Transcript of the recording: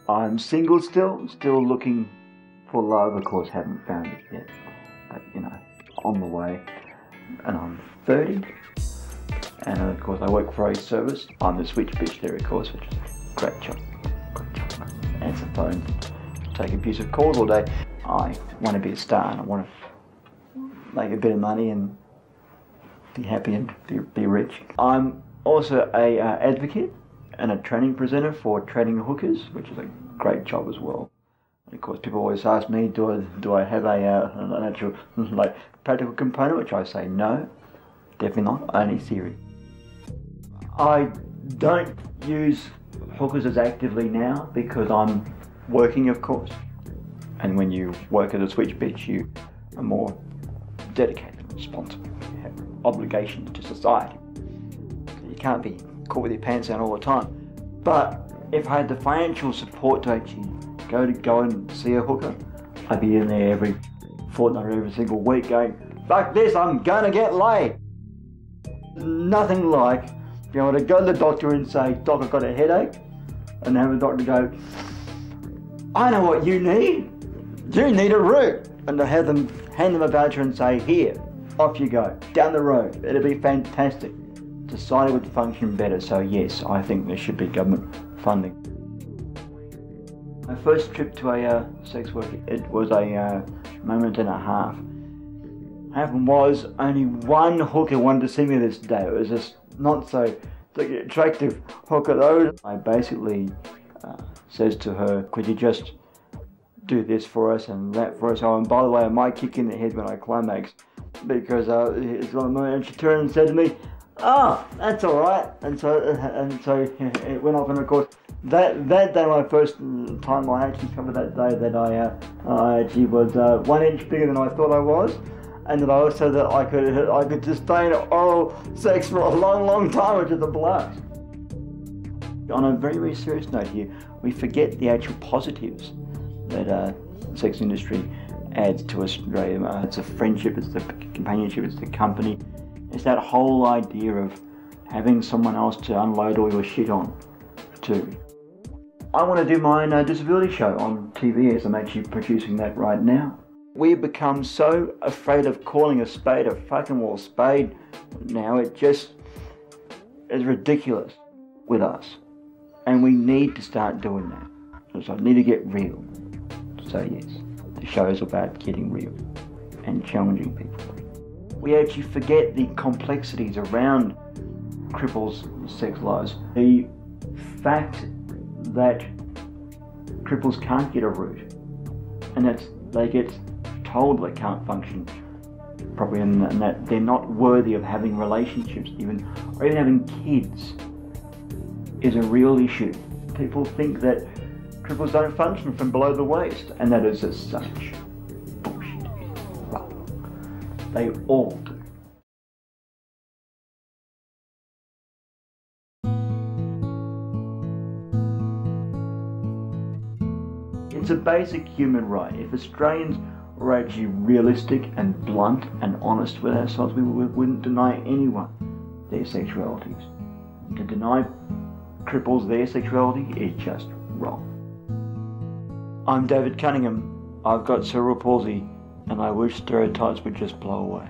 I'm single still looking for love. Of course, haven't found it yet, but you know, on the way. And I'm 30, and of course I work for a service. I'm the switch bitch there, of course, which is a great job. Answer phone, take abusive calls all day. I want to be a star, and I want to make a bit of money and be happy and be rich. I'm also a advocate and a training presenter for training hookers, which is a great job as well. And of course, people always ask me, do I have an actual like practical component? Which I say no, definitely not. Only theory. I don't use hookers as actively now because I'm working, of course. And when you work as a switch bitch, you are more dedicated and responsible. You have obligations to society. You can't be caught with your pants down all the time. But if I had the financial support to actually go and see a hooker, I'd be in there every fortnight, every single week going, fuck this, I'm gonna get laid. Nothing like being able to go to the doctor and say, Doc, I've got a headache, and have the doctor go, I know what you need. You need a root. And to have them hand them a voucher and say, here, off you go, down the road. It'd be fantastic. Society would function better. So yes, I think there should be government funding. My first trip to a sex worker, it was a moment and a half. What happened was only one hooker wanted to see me this day. It was just not so attractive hooker though. I basically says to her, could you just do this for us and that for us? Oh, and by the way, I might kick in the head when I climax, because and she turned and said to me, oh, that's all right. And so it went off, and of course that day, my first time I actually covered that day, that I actually was 1 inch bigger than I thought I was, and that I also that I could sustain oral sex for a long time, which is a blast. On a very serious note here, we forget the actual positives that the sex industry adds to Australia. It's a friendship, it's the companionship, it's the company. It's that whole idea of having someone else to unload all your shit on too. I want to do my disability show on TV, as I'm actually producing that right now. We've become so afraid of calling a spade a fucking well spade now, it just is ridiculous with us. And we need to start doing that. So I need to get real. So yes, the show is about getting real and challenging people. We actually forget the complexities around cripples' sex lives. The fact that cripples can't get a root, and that they get told they can't function properly, and that they're not worthy of having relationships or even having kids, is a real issue. People think that cripples don't function from below the waist, and that is as such bullshit. Well, they all do. It's a basic human right. If Australians were actually realistic and blunt and honest with ourselves, we wouldn't deny anyone their sexualities. To deny cripples their sexuality is just wrong. I'm David Cunningham. I've got cerebral palsy, and I wish stereotypes would just blow away.